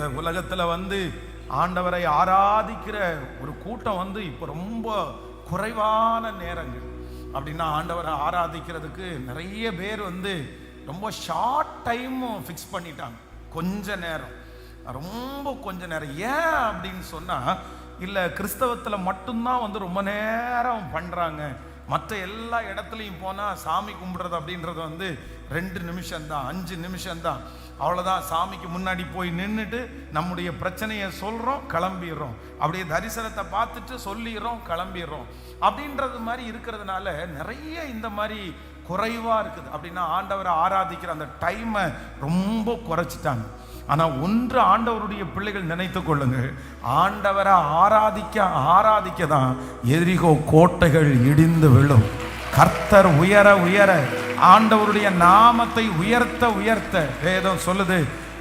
இந்த உலகத்துல ஆண்டவரை ஆராதிக்கிற ஒரு கூட்டம் இப்போ ரொம்ப குறைவான நேரங்கள். அப்படின்னா ஆண்டவரை ஆராதிக்கிறதுக்கு நிறைய பேர் ரொம்ப ஷார்ட் டைம் ஃபிக்ஸ் பண்ணிட்டாங்க. கொஞ்ச நேரம், ரொம்ப கொஞ்ச நேரம். ஏன் அப்படின்னு சொன்னா, இல்லை கிறிஸ்தவத்துல மட்டும்தான் ரொம்ப நேரம் பண்றாங்க, மற்ற எல்லா இடத்துலையும் போனால் சாமி கும்பிடுறது அப்படின்றது 2 நிமிஷம்தான், 5 நிமிஷம்தான், அவ்வளோதான். சாமிக்கு முன்னாடி போய் நின்றுட்டு நம்முடைய பிரச்சனையை சொல்கிறோம், கிளம்பிடுறோம். அப்படியே தரிசனத்தை பார்த்துட்டு சொல்லிடுறோம், கிளம்பிடுறோம். அப்படின்றது மாதிரி இருக்கிறதுனால நிறைய இந்த மாதிரி குறைவாக இருக்குது. அப்படின்னா ஆண்டவரை ஆராதிக்கிற அந்த டைமை ரொம்ப குறைச்சிட்டாங்க. ஆனால் ஒன்று ஆண்டவருடைய பிள்ளைகள் நினைத்து கொள்ளுங்கள், ஆண்டவரை ஆராதிக்க ஆராதிக்க தான் எரிகோ கோட்டைகள் இடிந்து விழும். கர்த்தர் உயர உயர, ஆண்டவருடைய நாமத்தை உயர்த்த உயர்த்த, வேதம் சொல்லுது,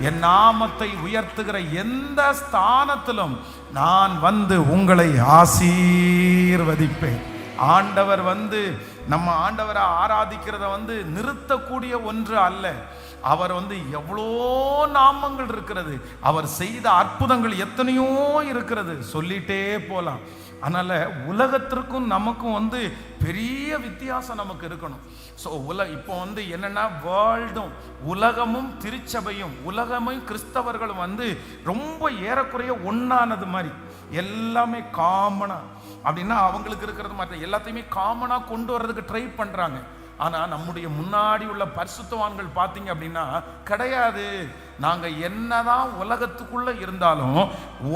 என் நாமத்தை உயர்த்துகிற எந்த ஸ்தானத்திலும் நான் உங்களை ஆசீர்வதிப்பேன். ஆண்டவர் நம்ம ஆண்டவரை ஆராதிக்கிறத நிறுத்தக்கூடிய ஒன்று அல்ல. அவர் எவ்வளோ நாமங்கள் இருக்கிறது, அவர் செய்த அற்புதங்கள் எத்தனையோ இருக்கிறது, சொல்லிட்டே போலாம். அதனால உலகத்திற்கும் நமக்கும் பெரிய வித்தியாசம் நமக்கு இருக்கணும். ஸோ இப்போ என்னன்னா, வேர்ல்டும் உலகமும் திருச்சபையும் உலகமும் கிறிஸ்தவர்களும் ரொம்ப ஏறக்குறைய ஒன்னானது மாதிரி, எல்லாமே காமனா. அப்படின்னா அவங்களுக்கு இருக்கிறது மாதிரி எல்லாத்தையுமே காமனா கொண்டு வர்றதுக்கு ட்ரை பண்றாங்க. ஆனா நம்முடைய முன்னாடி உள்ள பரிசுத்தவான்கள் பார்த்தீங்க அப்படின்னா கிடையாது. நாங்க என்னதான் உலகத்துக்குள்ள இருந்தாலும்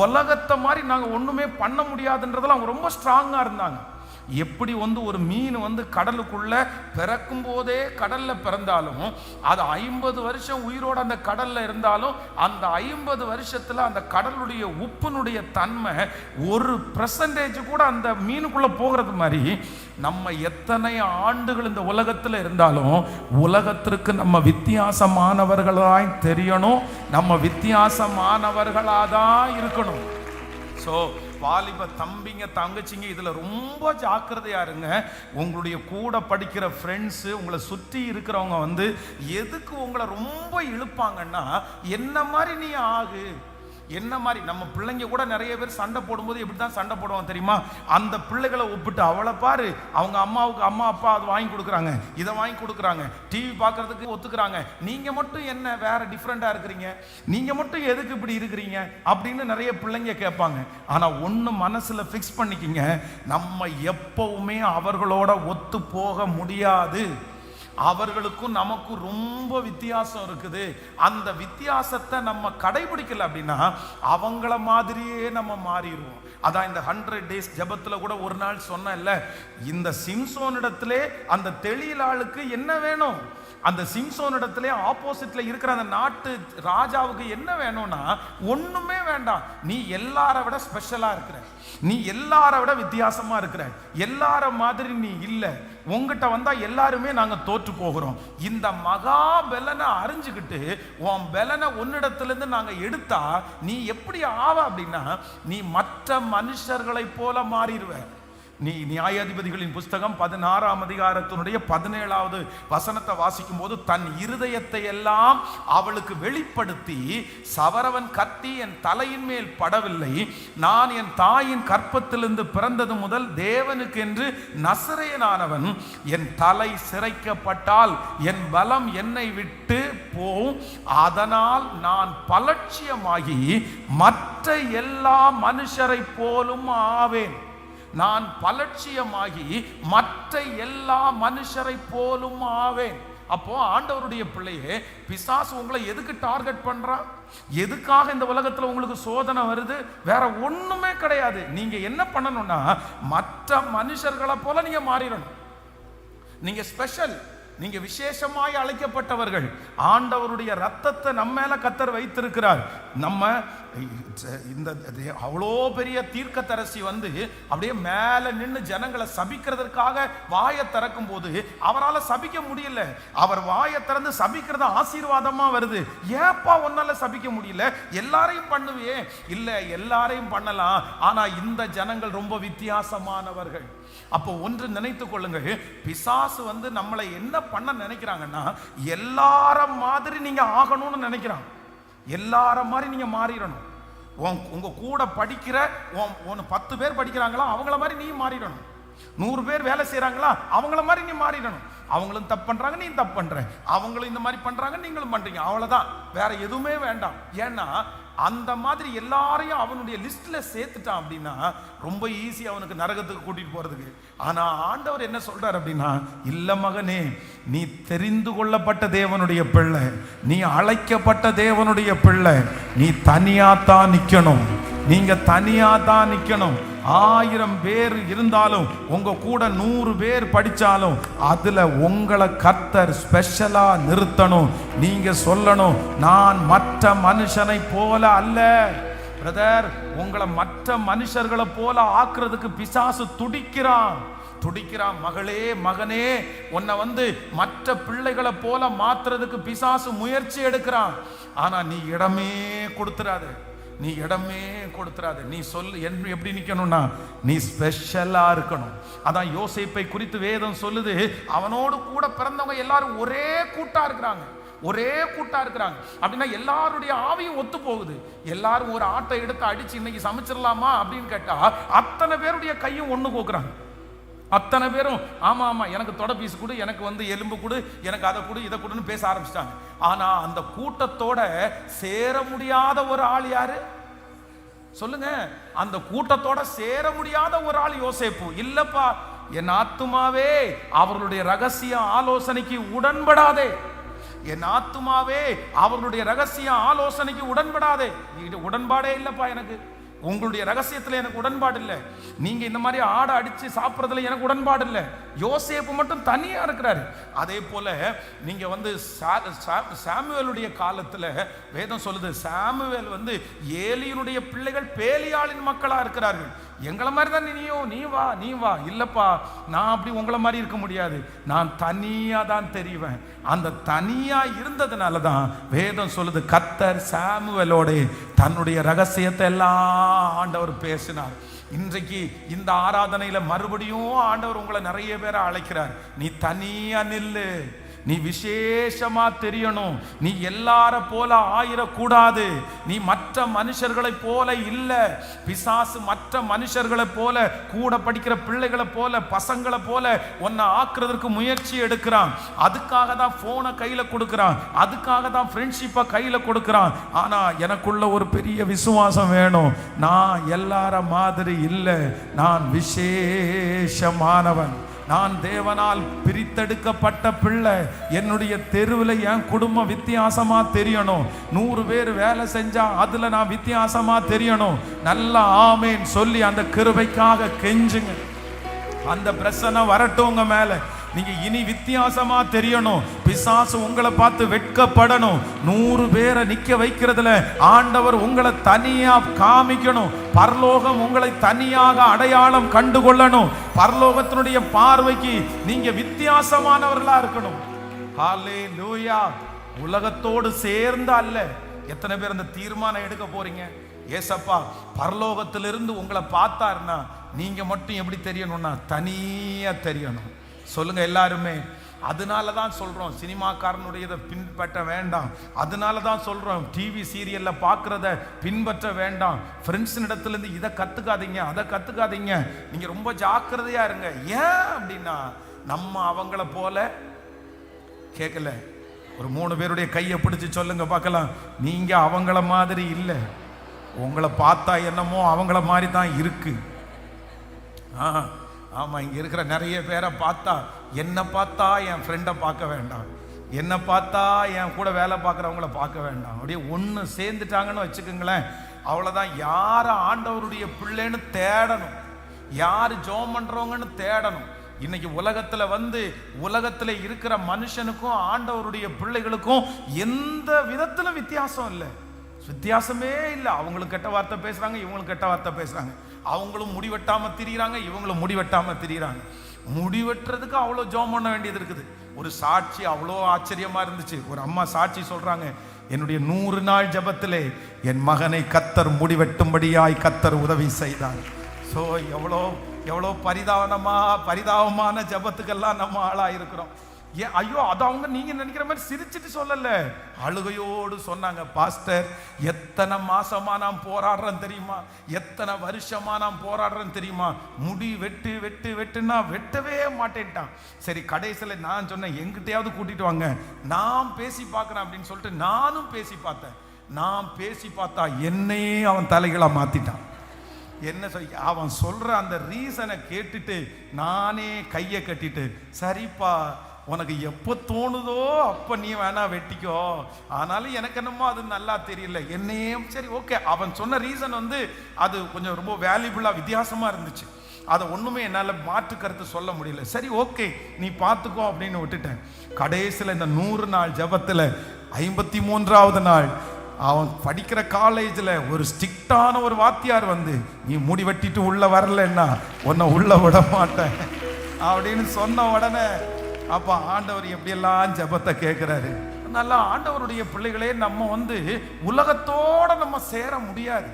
உலகத்தை மாதிரி நாங்க ஒண்ணுமே பண்ண முடியாதுன்றதுல அவங்க ரொம்ப ஸ்ட்ராங்கா இருந்தாங்க. எப்படி ஒரு மீன் கடலுக்குள்ள பிறக்கும் போதே கடல்ல பிறந்தாலும், அது 50 வருஷம் உயிரோட அந்த கடல்ல இருந்தாலும், அந்த 50 வருஷத்துல அந்த கடலுடைய உப்புனுடைய தன்மை 1% கூட அந்த மீனுக்குள்ள போகிறது மாதிரி, நம்ம எத்தனை ஆண்டுகள் இந்த உலகத்துல இருந்தாலும் உலகத்திற்கு நம்ம வித்தியாசமானவர்களாய் தெரியணும், நம்ம வித்தியாசமானவர்களாதான் இருக்கணும். ஸோ வாலிப தம்பிங்க தங்கச்சிங்க, இதுல ரொம்ப ஜாக்கிரதையா இருங்க. உங்களுடைய கூட படிக்கிற ஃப்ரெண்ட்ஸு, உங்களை சுற்றி இருக்கிறவங்க எதுக்கு உங்களை ரொம்ப இழுப்பாங்கன்னா, என்ன மாதிரி நீ ஆகு, என்ன மாதிரி. நம்ம பிள்ளைங்க கூட நிறைய பேர் சண்டை போடும்போது எப்படி தான் சண்டை போடுவாங்க தெரியுமா? அந்த பிள்ளைகளை ஒப்பிட்டு, அவளை பாரு, அவங்க அம்மாவுக்கு அம்மா அப்பா அது வாங்கி கொடுக்குறாங்க, இதை வாங்கி கொடுக்குறாங்க, டிவி பார்க்கறதுக்கு ஒத்துக்கிறாங்க, நீங்க மட்டும் என்ன வேற டிஃப்ரெண்டா இருக்கிறீங்க, நீங்க மட்டும் எதுக்கு இப்படி இருக்கிறீங்க அப்படின்னு நிறைய பிள்ளைங்க கேட்பாங்க. ஆனா ஒண்ணு மனசுல ஃபிக்ஸ் பண்ணிக்கிங்க, நம்ம எப்பவுமே அவர்களோட ஒத்து போக முடியாது. அவர்களுக்கும் நமக்கும் ரொம்ப வித்தியாசம் இருக்குது. அந்த வித்தியாசத்தை நம்ம கடைபிடிக்கல அப்படின்னா அவங்கள மாதிரியே நம்ம மாறிடுவோம். அதான் இந்த 100 days ஜெபத்துல கூட ஒரு நாள் சொன்னேன்ல, இந்த சிம்சோனிடத்திலே அந்த தெளியலாளுக்கு என்ன வேணும், அந்த சிம்சோனிடத்திலே ஆப்போசிட்ல இருக்கிற அந்த நாட்டு ராஜாவுக்கு என்ன வேணும்னா, ஒண்ணுமே வேண்டாம், நீ எல்லாரை விட ஸ்பெஷலா இருக்கிற, நீ எல்லாரை விட வித்தியாசமா இருக்கிற, எல்லார மாதிரி நீ இல்லை, உங்ககிட்ட வந்தா எல்லாருமே நாங்க தோற்று போகிறோம். இந்த மகா பலனை அறிஞ்சுக்கிட்டு உன் பலனை உன்னிடத்திலிருந்து நாங்க எடுத்தா நீ எப்படி ஆவ அப்படின்னா, நீ மற்ற மனுஷர்களை போல மாறிடுவ. நீ நியாயாதிபதிகளின் புஸ்தகம் 16ஆம் அதிகாரத்தினுடைய 17வது வசனத்தை வாசிக்கும் போது, தன் இருதயத்தை எல்லாம் அவளுக்கு வெளிப்படுத்தி, சவரவன் கத்தி என் தலையின் மேல் படவில்லை, நான் என் தாயின் கற்பத்திலிருந்து பிறந்தது முதல் தேவனுக்கு என்று நசரேயனானவன், என் தலை சிரைக்கப்பட்டால் என் பலம் என்னை விட்டு போம், அதனால் நான் பலட்சியமாகி மற்ற எல்லா மனுஷரை போலும் ஆவேன். நான் பலட்சியமாகி மற்ற எல்லா மனுஷரை போலும் ஆவேன். அப்போ ஆண்டவருடைய பிள்ளையே, பிசாசு உங்களை எதுக்கு டார்கெட் பண்றான், எதுக்காக இந்த உலகத்துல உங்களுக்கு சோதனை வருது, வேற ஒண்ணுமே கிடையாது. நீங்க என்ன பண்ணணும்னா, மற்ற மனுஷர்களை போல நீங்க மாறிடணும். நீங்க ஸ்பெஷல், நீங்க விசேஷமாய் அழைக்கப்பட்டவர்கள். ஆண்டவருடைய ரத்தத்தை நம்ம மேல கர்த்தர் வைத்திருக்கிறார். நம்ம இந்த அவ்வளோ பெரிய தீர்க்கதரிசி அப்படியே மேல நின்று ஜனங்களை சபிக்கிறதுக்காக வாயை திறக்கும் போது அவரால் சபிக்க முடியல. அவர் வாயை திறந்து சபிக்கிறது ஆசீர்வாதமா வருது. ஏப்பா உன்னால சபிக்க முடியல, எல்லாரையும் பண்ணுவே, இல்ல எல்லாரையும் பண்ணலாம், ஆனா இந்த ஜனங்கள் ரொம்ப வித்தியாசமானவர்கள். அப்போ ஒன்று நினைத்துக் கொள்ளுங்கள், பிசாசு நம்மளை என்ன பண்ண நினைக்கிறாங்கன்னா, எல்லார மாதிரி நீங்க ஆகணும்னு நினைக்கிறாங்க. எல்லார மாதிரி நீங்க மாறிடணும். உங்க கூட படிக்கிற 10 பேர் படிக்கிறாங்களா அவங்கள மாதிரி நீ மாறிடணும். 100 பேர் வேலை செய்யறாங்களா அவங்கள மாதிரி நீ மாறிடணும். அவங்களும் தப்பு பண்றாங்க, நீ தப்பு பண்ற, அவங்களும் இந்த மாதிரி பண்றாங்க, நீங்களும் பண்றீங்க, அவ்வளவுதான். வேற எதுவுமே வேண்டாம். ஏன்னா அந்த மாதிரி எல்லாரையும் அவனுடைய லிஸ்ட்ல சேர்த்துட்டான் அப்படின்னா ரொம்ப ஈஸி அவனுக்கு நரகத்துக்கு கூட்டிட்டு போறதுக்கு. ஆனா ஆண்டவர் என்ன சொல்றார் அப்படின்னா, இல்ல மகனே, நீ தெரிந்து கொள்ளப்பட்ட தேவனுடைய பிள்ளை, நீ அழைக்கப்பட்ட தேவனுடைய பிள்ளை, நீ தனியா தான் நிக்கணும். நீங்க தனியா தான் நிக்கணும். 1000 பேர் இருந்தாலும் உங்க கூட 100 பேர் படிச்சாலும் அதுல உங்களை கர்த்தர் ஸ்பெஷலா நிறுத்தணும். நீங்க சொல்லணும், நான் மற்ற மனுஷனை போல அல்ல. பிரதர், உங்களை மற்ற மனுஷர்களை போல ஆக்குறதுக்கு பிசாசு துடிக்கிறான். மகளே மகனே, உன்னை மற்ற பிள்ளைகளை போல மாத்துறதுக்கு பிசாசு முயற்சி எடுக்கிறான். ஆனா நீ இடமே கொடுத்துறாத. நீ சொல்லு எப்படி நிக்கணும்னா, நீ ஸ்பெஷலா இருக்கணும். அதான் யோசேப்பை குறித்து வேதம் சொல்லுது, அவனோடு கூட பிறந்தவங்க எல்லாரும் ஒரே கூட்டா இருக்கிறாங்க. அப்படின்னா எல்லாருடைய ஆவியும் ஒத்து போகுது. எல்லாரும் ஒரு ஆட்டை எடுத்து அடிச்சு இன்னைக்கு சமைச்சிடலாமா அப்படின்னு கேட்டா அத்தனை பேருடைய கையும் ஒண்ணு கோக்குறாங்க. அத்தனை பேரும் ஆமா ஆமா எனக்கு தொட பீஸ் கொடு, எனக்கு எலும்பு கொடு, எனக்கு அதை கொடு, இதை கொடுன்னு பேச ஆரம்பிச்சிட்டாங்க. ஆனா அந்த கூட்டத்தோட சேர முடியாத ஒரு ஆள் யாரு சொல்லுங்க? அந்த கூட்டத்தோட சேர முடியாத ஒரு ஆள் யோசேப்பு. இல்லப்பா, என் ஆத்துமாவே அவர்களுடைய ரகசிய ஆலோசனைக்கு உடன்படாதே. என் ஆத்துமாவே அவர்களுடைய ரகசிய ஆலோசனைக்கு உடன்படாதே. உடன்பாடே இல்லப்பா எனக்கு. உங்களுடைய ரகசியத்தில் எனக்கு உடன்பாடு இல்லை. நீங்க இந்த மாதிரி ஆடை அடிச்சு சாப்பிட்றதுல எனக்கு உடன்பாடு இல்லை. யோசேப்பு மட்டும் தனியா இருக்கிறாரு. அதே போல நீங்க சாமுவேலுடைய காலத்துல வேதம் சொல்லுது, சாமுவேல் ஏலியினுடைய பிள்ளைகள் பேலியாளின் மக்களா இருக்கிறார்கள். எங்களை மாதிரி தான் நீ வா. இல்லப்பா, நான் அப்படி உங்களை மாதிரி இருக்க முடியாது. நான் தனியா தான் தெரிவேன். அந்த தனியா இருந்ததுனால தான் வேதம் சொல்லுது, கர்த்தர் சாமுவேலோட தன்னுடைய ரகசியத்தை எல்லாம் ஆண்டவர் பேசினார். இன்றைக்கு இந்த ஆராதனையில மறுபடியும் ஆண்டவர் உங்களை நிறைய பேரை அழைக்கிறார். நீ தனியா நில்லு. நீ விசேஷமா தெரியணும். நீ எல்லார போல ஆயிரக்கூடாது. நீ மற்ற மனுஷர்களை போல இல்ல. பிசாசு மற்ற மனுஷர்களை போல, கூட படிக்கிற பிள்ளைகளை போல, பசங்களை போல உன்னை ஆக்குறதுக்கு முயற்சி எடுக்கிறான். அதுக்காக தான் போனை கையில கொடுக்கிறான். அதுக்காக தான் ஃப்ரெண்ட்ஷிப்பை கையில கொடுக்கிறான். ஆனா எனக்குள்ள ஒரு பெரிய விசுவாசம் வேணும். நான் எல்லார மாதிரி இல்லை. நான் விசேஷமானவன். நான் தேவனால் பிரித்தெடுக்கப்பட்ட பிள்ளை. என்னுடைய தெருவில் என் குடும்பம் வித்தியாசமா தெரியணும். 100 பேர் வேலை செஞ்சா அதுல நான் வித்தியாசமா தெரியணும். நல்லா ஆமேன் சொல்லி அந்த கிருபைக்காக கெஞ்சுங்க. அந்த பிரச்சனை வரட்டும் உங்க மேல. நீங்க இனி வித்தியாசமா தெரியணும். பிசாசு உங்களை பார்த்து வெட்கப்படணும். 100 பேரை நிக்க வைக்கிறதுல ஆண்டவர் உங்களை தனியா காமிக்கணும். பரலோகம் உங்களை தனியாக அடையாளம் கண்டுகொள்ளணும். பரலோகத்தினுடைய பார்வைக்கு நீங்க வித்தியாசமானவர்களா இருக்கணும். ஹல்லேலூயா. உலகத்தோடு சேர்ந்து அல்ல. எத்தனை பேர் அந்த தீர்மானம் எடுக்க போறீங்க? ஏசப்பா பரலோகத்திலிருந்து உங்களை பார்த்தாருன்னா நீங்க மட்டும் எப்படி தெரியணும்னா தனியா தெரியணும். சொல்லுங்க எல்லாருமே. அதனால தான் சொல்றோம், சினிமாக்காரனுடையதை பின்பற்ற வேண்டாம். அதனால தான் சொல்றோம், டிவி சீரியல்ல பார்க்கறத பின்பற்ற வேண்டாம். ஃப்ரெண்ட்ஸினிடத்துலேருந்து இதை கத்துக்காதீங்க, அதை கத்துக்காதீங்க. நீங்க ரொம்ப ஜாக்கிரதையா இருங்க. ஏன் அப்படின்னா நம்ம அவங்கள போல கேட்கல. ஒரு 3 பேருடைய கையை பிடிச்சு சொல்லுங்க பார்க்கலாம், நீங்க அவங்கள மாதிரி இல்லை. உங்களை பார்த்தா என்னமோ அவங்கள மாதிரி தான் இருக்கு. ஆமாம், இங்கே இருக்கிற நிறைய பேரை பார்த்தா, என்னை பார்த்தா என் ஃப்ரெண்டை பார்க்க வேண்டாம், என்னை பார்த்தா என் கூட வேலை பார்க்குறவங்கள பார்க்க வேண்டாம். அப்படியே ஒன்று சேர்ந்துட்டாங்கன்னு வச்சுக்கோங்களேன், அவ்வளோதான். யார் ஆண்டவருடைய பிள்ளைன்னு தேடணும், யார் ஜெபம் பண்ணுறவங்கன்னு தேடணும். இன்னைக்கு உலகத்தில் இருக்கிற மனுஷனுக்கும் ஆண்டவருடைய பிள்ளைகளுக்கும் எந்த விதத்திலும் வித்தியாசம் இல்லை. வித்தியாசமே இல்லை. அவங்களுக்கு கெட்ட வார்த்தை பேசுகிறாங்க, இவங்களுக்கு கெட்ட வார்த்தை பேசுகிறாங்க. அவங்களும் முடிவெட்டாமல் திரிகிறாங்க, இவங்களும் முடிவெட்டாமல் திரிகிறாங்க. முடிவெட்டுறதுக்கு அவ்வளோ ஜெபம் பண்ண வேண்டியது இருக்குது. ஒரு சாட்சி அவ்வளோ ஆச்சரியமாக இருந்துச்சு. ஒரு அம்மா சாட்சி சொல்கிறாங்க, என்னுடைய 100 நாள் ஜெபத்திலே என் மகனை கர்த்தர் முடிவெட்டும்படியாய் கர்த்தர் உதவி செய்தார். ஸோ எவ்வளோ பரிதாபமான ஜெபத்துக்கெல்லாம் நம்ம ஆளாக இருக்கிறோம். ஐயோ அது அவங்க நீங்க நினைக்கிற மாதிரி சிரிச்சிட்டு சொல்லல, அழுகையோடு சொன்னாங்க, பாஸ்டர் எத்தனை மாசமா நான் போராடுறேன் தெரியுமா, எத்தனை வருஷமா நான் போராடுறேன் தெரியுமா, முடி வெட்டு வெட்டு வெட்டுன்னா வெட்டவே மாட்டேன்ட்டான். சரி கடைசியில் நான் சொன்னேன் எங்கிட்டையாவது கூட்டிட்டு வாங்க, நான் பேசி பார்க்கறேன் அப்படின்னு சொல்லிட்டு நானும் பேசி பார்த்தேன். நான் பேசி பார்த்தா என்னையே அவன் தலைகளா மாத்திட்டான். என்ன சொல்லி அவன் சொல்ற அந்த ரீசனை கேட்டுட்டு நானே கையை கட்டிட்டு, சரிப்பா உனக்கு எப்போ தோணுதோ அப்போ நீ வேணா வெட்டிக்கோ, ஆனாலும் எனக்கு என்னமோ அது நல்லா தெரியல என்னையே. சரி ஓகே, அவன் சொன்ன ரீசன் அது கொஞ்சம் ரொம்ப வேல்யூபிளாக வித்தியாசமாக இருந்துச்சு. அதை ஒன்றுமே என்னால் மாற்று கருத்து சொல்ல முடியல. சரி ஓகே நீ பார்த்துக்கோ அப்படின்னு விட்டுட்டேன். கடைசியில் இந்த 100 நாள் ஜபத்தில் 53வது நாள் அவன் படிக்கிற காலேஜில் ஒரு ஸ்ட்ரிக்டான ஒரு வாத்தியார் நீ முடி வெட்டிட்டு உள்ள வரலன்னா உன்னை உள்ள விட மாட்டேன் அப்படின்னு சொன்ன உடனே அப்போ ஆண்டவர் எப்படியெல்லாம் ஜபத்தை கேட்குறாரு. நல்லா ஆண்டவருடைய பிள்ளைகளே, நம்ம உலகத்தோட நம்ம சேர முடியாது,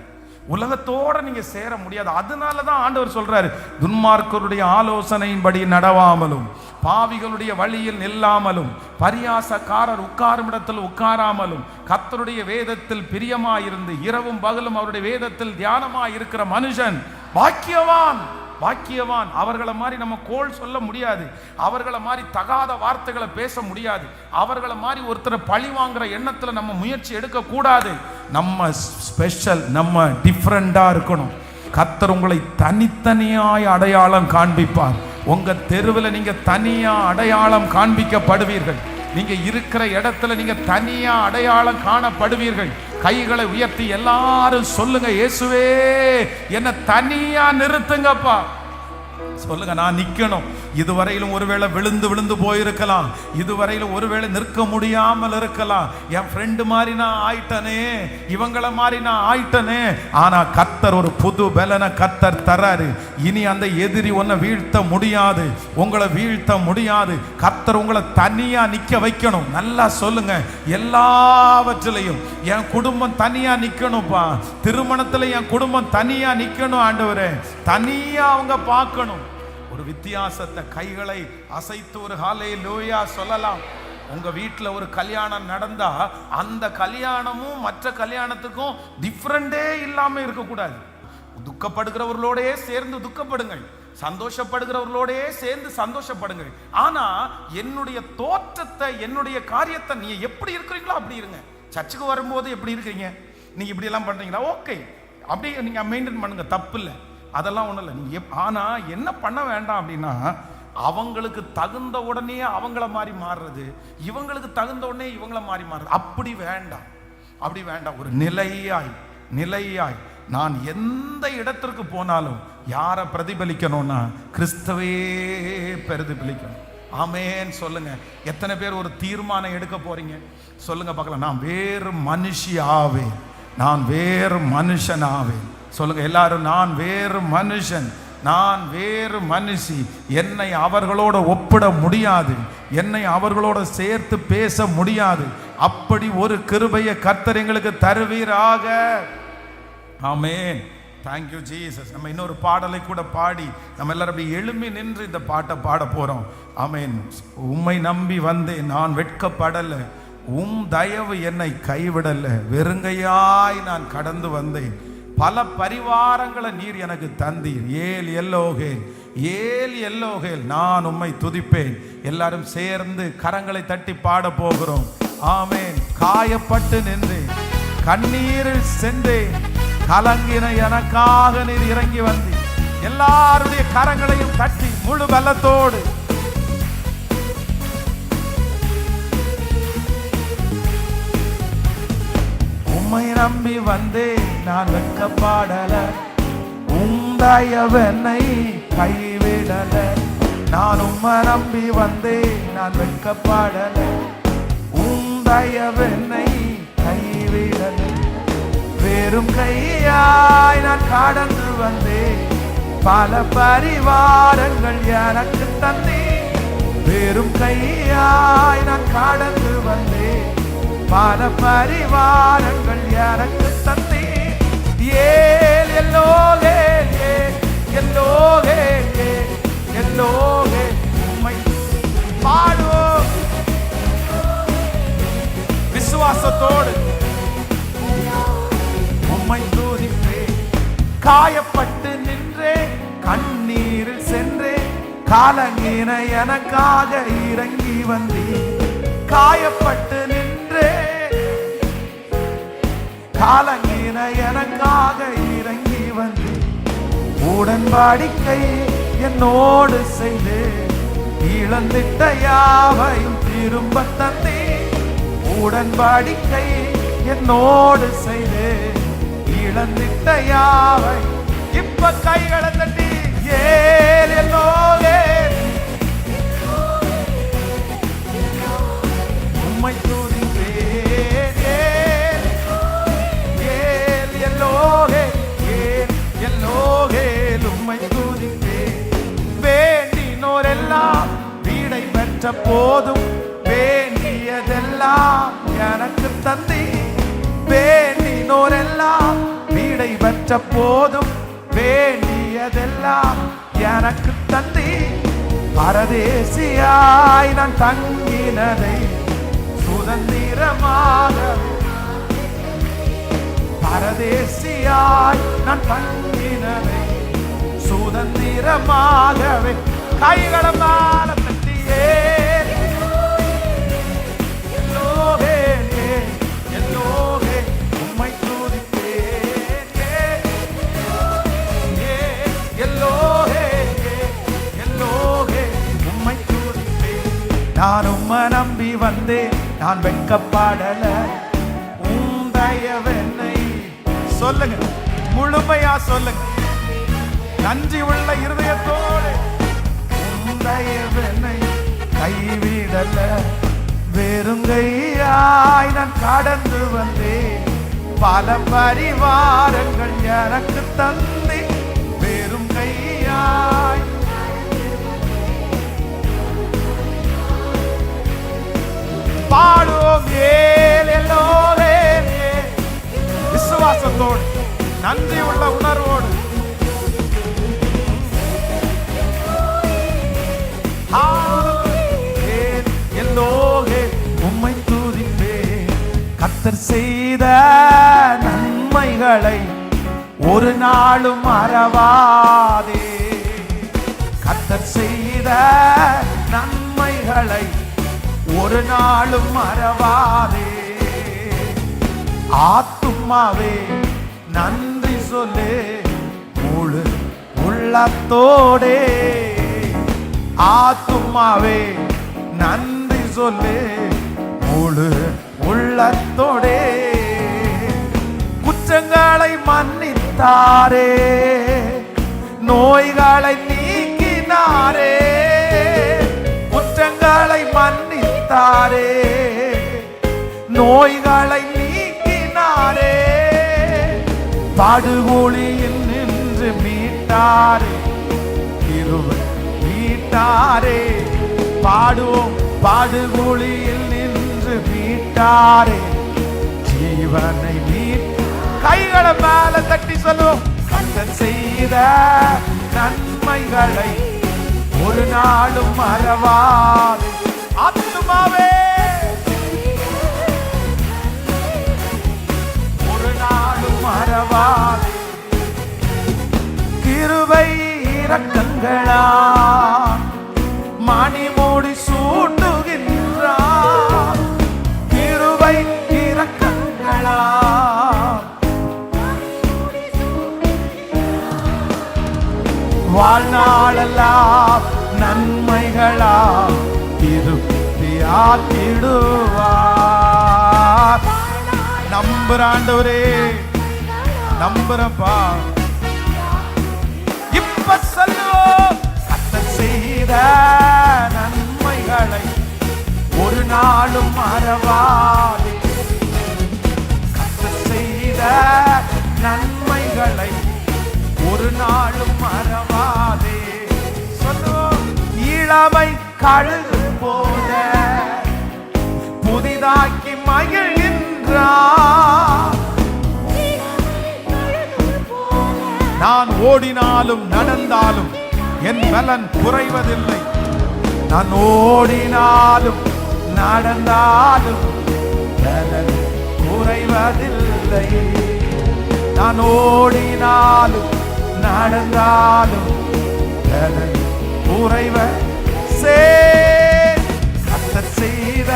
உலகத்தோட நீங்க சேர முடியாது. அதனால தான் ஆண்டவர் சொல்றாரு, துன்மார்க்கருடைய ஆலோசனையின்படி நடவாமலும் பாவிகளுடைய வழியில் நில்லாமலும் பரியாசக்காரர் உட்காரும் இடத்தில் உட்காராமலும் கர்த்தருடைய வேதத்தில் பிரியமாயிருந்து இரவும் பகலும் அவருடைய வேதத்தில் தியானமாயிருக்கிற மனுஷன் பாக்கியவான். பாக்கியவான். அவர்களை மாதிரி நம்ம கோல் சொல்ல முடியாது, அவர்களை மாதிரி தகாத வார்த்தைகளை பேச முடியாது, அவர்களை மாதிரி ஒருத்தரை பழி வாங்குற எண்ணத்தில் நம்ம முயற்சி எடுக்க கூடாது. நம்ம ஸ்பெஷல், நம்ம டிஃப்ரெண்டா இருக்கணும். கர்த்தர் உங்களை தனித்தனியாய் அடையாளம் காண்பிப்பார். உங்க தெருவில் நீங்க தனியா அடையாளம் காண்பிக்கப்படுவீர்கள். நீங்க இருக்கிற இடத்துல நீங்க தனியா அடையாளம் காணப்படுவீர்கள். கைகளை உயர்த்தி எல்லாரும் சொல்லுங்க, இயேசுவே என்ன தனியா நிறுத்துங்கப்பா. சொல்லுங்க, நான் நிக்கணும். இதுவரையிலும் ஒருவேளை விழுந்து விழுந்து போயிருக்கலாம், இதுவரையிலும் ஒருவேளை நிற்க முடியாமல் இருக்கலாம். என் ஃப்ரெண்டு மாதிரி நான் ஆயிட்டனே, இவங்கள மாதிரி நான் ஆயிட்டனே. ஆனா கர்த்தர் ஒரு புது பலனை கர்த்தர் தராரு. இனி அந்த எதிரி உன்னை வீழ்த்த முடியாது, உங்களை வீழ்த்த முடியாது. கர்த்தர் உங்களை தனியா நிக்க வைக்கணும். நல்லா சொல்லுங்க, எல்லாவற்றிலையும் என் குடும்பம் தனியா நிக்கணும்ப்பா. திருமணத்துல என் குடும்பம் தனியா நிக்கணும் ஆண்டவரே, தனியா அவங்க பார்க்கணும். ஒரு வித்தியாசத்தை கைகளை அசைத்து ஒரு ஹல்லேலூயா சொல்லலாம். உங்க வீட்டில் ஒரு கல்யாணம் நடந்தா அந்த கல்யாணமும் மற்ற கல்யாணத்துக்கும் டிஃப்ரெண்டே இல்லாம இருக்கக்கூடாது. துக்கப்படுகிறவர்களோடே சேர்ந்து துக்கப்படுங்கள், சந்தோஷப்படுகிறவர்களோடே சேர்ந்து சந்தோஷப்படுங்கள். ஆனா என்னுடைய தோற்றத்தை, என்னுடைய காரியத்தை நீங்க எப்படி இருக்கிறீங்களோ அப்படி இருங்க. சர்ச்சுக்கு வரும்போது எப்படி இருக்கிறீங்க, நீங்க இப்படி எல்லாம் பண்றீங்களா, ஓகே, அப்படியே நீங்க மெயின்டைன் பண்ணுங்க, தப்பு இல்லை, அதெல்லாம் ஒன்றும் இல்லை. நீங்க ஆனா என்ன பண்ண வேண்டாம் அப்படின்னா, அவங்களுக்கு தகுந்த உடனே அவங்கள மாதிரி மாறுறது, இவங்களுக்கு தகுந்த உடனே இவங்கள மாதிரி மாறுறது, அப்படி வேண்டாம், அப்படி வேண்டாம். ஒரு நிலையாய் நான் எந்த இடத்திற்கு போனாலும் யாரை பிரதிபலிக்கணும்னா கிறிஸ்துவே பிரதிபலிக்கணும். ஆமென் சொல்லுங்க. எத்தனை பேர் ஒரு தீர்மானம் எடுக்க போறீங்க சொல்லுங்க பார்க்கலாம். நான் வேறு மனுஷி ஆவேன், நான் வேறு மனுஷன் ஆவேன். சொல்லுங்க எல்லாரும், நான் வேறு மனுஷன், நான் வேறு மனுஷி. என்னை அவர்களோட ஒப்பிட முடியாது, என்னை அவர்களோட சேர்த்து பேச முடியாது. அப்படி ஒரு கிருபையை கர்த்தர் எங்களுக்கு தருவீராக. ஆமென். Thank you Jesus. நம்ம இன்னொரு பாடலை கூட பாடி நம்ம எல்லாரும் அப்படி எழும்பி நின்று இந்த பாட்டை பாட போறோம். ஆமென். உம்மை நம்பி வந்தேன், நான் வெட்கப்படல, உம் தயவு என்னை கைவிடல, வெறுங்கையாய் நான் கடந்து வந்தேன், பல பரிவாரங்களை நீர் எனக்கு தந்தீர். ஏல் எல்லோகேல், ஏல் எல்லோகேல், நான் உம்மை துதிப்பேன். எல்லாரும் சேர்ந்து கரங்களை தட்டி பாட போகிறோம். ஆமென். காயப்பட்டு நின்றேன், கண்ணீரில் சென்றேன், கலங்கின எனக்காக நீர் இறங்கி வந்தீர். எல்லாருடைய கரங்களையும் தட்டி முழு பலத்தோடு உம்மை நம்பி வந்தேன், நான் வெட்கப்படல, உம் தயவென்னை கைவிடல. நான் உம்மை நம்பி வந்தேன், நான் வெட்கப்படல, உம் தயவென்னை கைவிடல. வெறும் கையாய் நான் கடந்து வந்தேன், பல பரிவாரங்கள் எனக்கு தந்தீர். வெறும் கையாய் நான் கடந்து வந்தேன், பல பரிவாரங்கள் எனக்கு தந்தீர். ஏல் எல்லோகேல், எல்லோகேல், எல்லோகேல், உம்மை பாடுவோம் விசுவாசத்தோடு. உம்மை துதிப்பேன். காயப்பட்டு நின்றே, கண்ணீரில் சென்றே, காலங்கின எனக்காக இறங்கி வந்தே. காயப்பட்டு நின்றே, காலங்கின எனக்காக இறங்கி வந்தே. உடன்படிக்கை என்னோடு செய்து, இழந்திட்ட யாவையும் திரும்ப தந்தே. உடன்படிக்கை என்னோடு செய்து, இழந்திட்ட யாவை. இப்ப கைகளை தட்டி ஏல் எல்லோரே உம்மை துதிப்பேன். ஏல் எல்லோரே எல்லோரே உம்மை துதிப்பேன். வேண்டினோரெல்லாம் வீடை பெற்ற போதும், வேண்டியதெல்லாம் எனக்கு தந்தி. வேண்டினோரெல்லாம் வீடை பெற்ற போதும், வேண்டியதெல்லாம் எனக்கு தந்தி. பரதேசியாய் நான் தங்கினதை சுதந்திரமாக, பரதேசியாய் நான் தங்கினதை சுதந்திரமாகவே. கைகளமால தட்டியே எல்லோரே எல்லோரே உம்மை துதிப்பேன். எல்லோரே எல்லோரே உம்மை துதிப்பேன். நான் உம்மை நம்பி வந்தேன், நான் வெட்கப்படல. உந்தயவென்னை சொல்லுங்க, முழுமையா சொல்லுங்க, நன்றி உள்ள இருதயத்தோடு. உந்தயவென்னை கைவிடல. வெறுங்கையாய் நான் கடந்து வந்தேன், பல பரிவாரங்கள் எனக்கு தந்தி. வெறும் கையாய் பாடுவோம் ஏல் எல்லோரே. விசுவாசத்தோடு, நன்றி உள்ள உணர்வோடு. எல்லோரே உம்மை துதிப்பேன். கர்த்தர் செய்த நன்மைகளை ஒரு நாளும் மறவாதே. கர்த்தர் செய்த நன்மைகளை ஒரு நாளும் மறவாதே. ஆத்துமாவே நன்றி சொல்லு முழு உள்ளத்தோடே. ஆத்துமாவே நன்றி சொல்லு முழு உள்ளத்தோடே. குற்றங்களை மன்னித்தாரே, நோய்களை நீக்கினாரே. குற்றங்களை மன்னித்தாரே, நோய்களை நீக்கினாரே. படுகொலியில் நின்று மீட்டாரே, கிருபை மீட்டாரே. பாடுவோம், படுகொலியில் நின்று மீட்டாரே, ஜீவனை மீட். கைகளை மேல தட்டி சொல்லுவோம். கர்த்தர் செய்த நன்மைகளை ஒரு நாளும் மறவாதே. ஆத்துமாவே ஒரு நாளும் மறவாதே. கிருபை இரக்கங்களா மணிமூடி சூட்டுகின்றார். கிருபை இரக்கங்களா வாழ்நாளெல்லாம் நன்மைகளா திருப்தியாக்கிடுவார். நம்புறாண்டவரே, நம்புறப்பா. இப்ப சொல்லுவோம். கர்த்தர் செய்த நன்மைகளை ஒரு நாளும் மறவாதே. கர்த்தர் செய்த நன்மைகளை ஒரு நாளும் மறவாதே. சொல்லுவோம். இளமை கழுகு போல புதிதாக்கி மகிழ்கின்றார். நான் ஓடினாலும் நடந்தாலும் என் பலன் குறைவதில்லை. நான் ஓடினாலும் நடந்தாலும் பலன் குறைவதில்லை. நான் ஓடினாலும் நடந்தாலும் பலன் குறைவ கர்த்தர் செய்த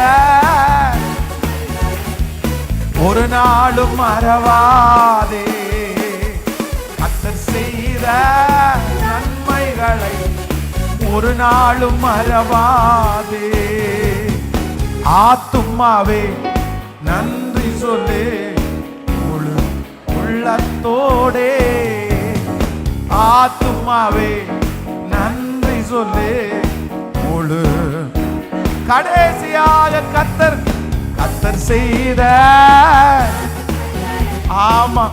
ஒரு நாளும் மறவாதே. கர்த்தர் செய்த நன்மைகளை ஒரு நாளும் மறவாதே. ஆத்துமாவே நன்றி சொல்லு முழு உள்ளத்தோடே. ஆத்துமாவே நன்றி சொல்லு முழு. கடைசியாக கர்த்தர் செய்த ஆமா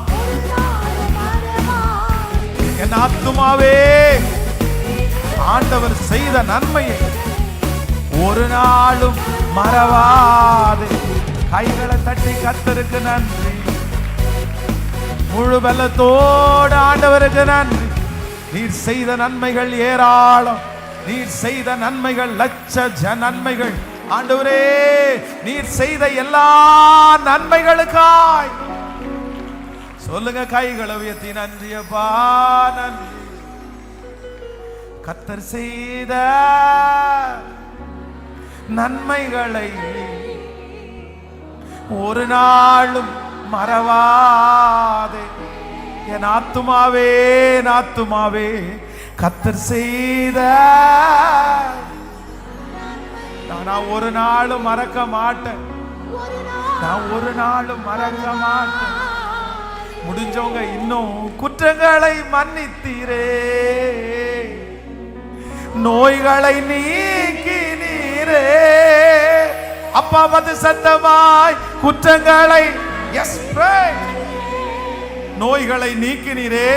என் ஆத்துமாவே ஆண்டவர் செய்த நன்மையை ஒரு நாளும் மறவாது. கைகளை தட்டி கர்த்தருக்கு நன்றி. முழு பலத்தோடு ஆண்டவருக்கு நன்றி. நீர் செய்த நன்மைகள் ஏராளம். நீர் செய்த நன்மைகள் லட்ச நன்மைகள். ஆண்டவரே நீர் செய்த எல்லா நன்மைகளுக்காய் சொல்லுங்க. கைகளை உயர்த்தி நன்றியப்பா நன்றி. கர்த்தர் செய்த நன்மைகளை ஒரு நாளும் மறவாதே. என் ஆத்துமாவே ஆத்துமாவே கர்த்தர் செய்த நான் ஒரு நாளும் மறக்க மாட்டேன். நான் ஒரு நாளும் மறக்க மாட்டேன். முடிஞ்சவங்க இன்னும் குற்றங்களை மன்னித்தீரே. நோய்களை நீக்கினீரே. அப்பா வந்து சத்தமாய் குற்றங்களை நோய்களை நீக்கினீரே.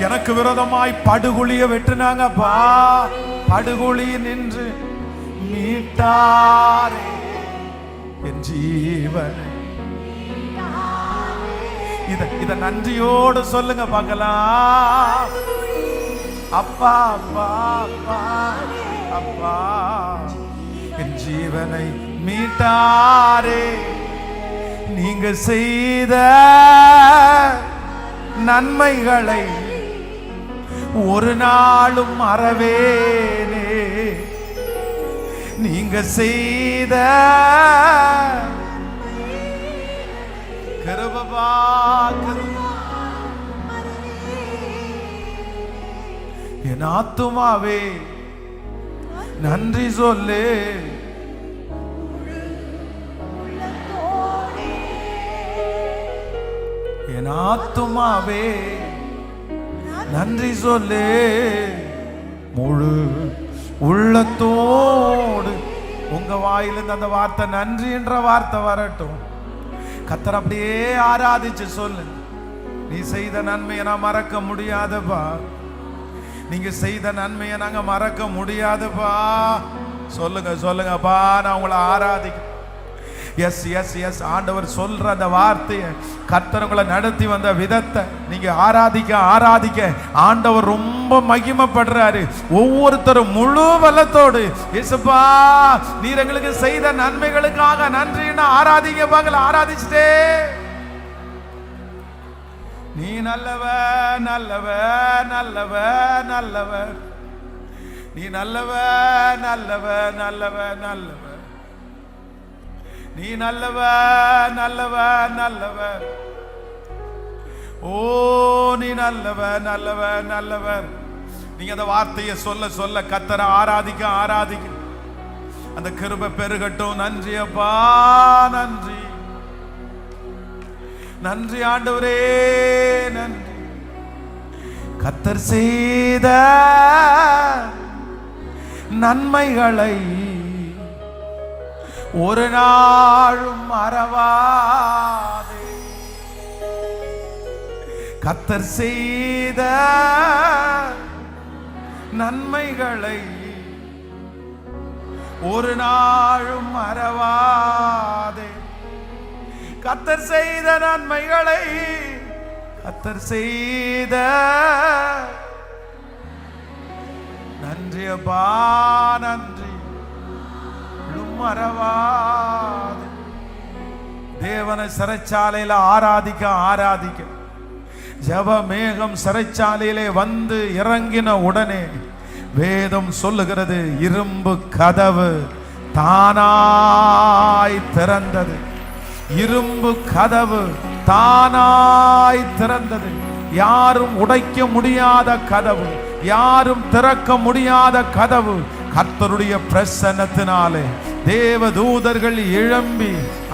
எனக்கு விரோதமாய் படுகுழிய வெட்டுனாங்கப்பா. படுகுழி நின்று மீட்டாரே என் ஜீவனை. இத நன்றியோடு சொல்லுங்க பார்க்கலாம். அப்பா அப்பா அப்பா அப்பா என் ஜீவனை மீட்டாரே. நீங்க செய்த நன்மைகளை ஒரு நாளும் மறவேனே. நீங்க செய்த கிருபைப்பா என் ஆத்துமாவே நன்றி சொல்லு. என் ஆத்துமாவே நன்றி சொல்லு முழு உள்ளத்தோடு. உங்க வாயிலிருந்து அந்த வார்த்தை நன்றி என்ற வார்த்தை வரட்டும். கர்த்தர் அப்படியே ஆராதிச்சு சொல்லு. நீ செய்த நன்மையை நான் மறக்க முடியாதுப்பா. நீங்க செய்த நன்மையை நாங்க மறக்க முடியாதுப்பா. சொல்லுங்க சொல்லுங்கப்பா. நான் உங்களை ஆராதிக்க. எஸ் எஸ் எஸ் ஆண்டவர் சொல்ற அந்த வார்த்தையை, கர்த்தர் உங்களை நடத்தி வந்த விதத்தை நீங்க ஆராதிக்க ஆராதிக்க ஆண்டவர் ரொம்ப மகிமைப்படுறாரு. ஒவ்வொருத்தரும் முழு பலத்தோடு இயேசுப்பா நீர் எங்களுக்கு செய்த நன்மைகளுக்காக நன்றின்னு ஆராதிக்க பார்க்கல. ஆராதிச்சுட்டே நீ நல்லவர் நல்லவர் நல்லவர் நல்லவர். நீ நல்லவர் நல்லவர் நல்லவர் நல்லவர். நீ நல்லவர் நல்லவர் நல்லவர். ஓ நீ நல்லவர் நல்லவர் நல்லவர். நீங்க அந்த வார்த்தையை சொல்ல சொல்ல கர்த்தரை ஆராதிக்க ஆராதிக்க அந்த கிருபை பெருகட்டும். நன்றி அப்பா நன்றி நன்றி ஆண்டவரே நன்றி. கர்த்தர் செய்த நன்மைகளை ஒரு நாளும் மறவாதே. கர்த்தர் செய்த நன்மைகளை ஒரு நாளும் மறவாதே. கர்த்தர் செய்த நன்மைகளை கர்த்தர் செய்த நன்றி அப்பா, நன்றி. மறவாது தேவனை சிறைச்சாலையில ஆராதிக்க ஜெப மேகம் சிறைச்சாலையிலே வந்து இறங்கின உடனே வேதம் சொல்லுகிறது, இரும்பு கதவு தானாய் திறந்தது. இரும்பு கதவு தானாய் திறந்தது. யாரும் உடைக்க முடியாத கதவு, யாரும் திறக்க முடியாத கதவு. கர்த்தருடைய பிரசன்னத்தினாலே தேவ தூதர்கள் எழும்பி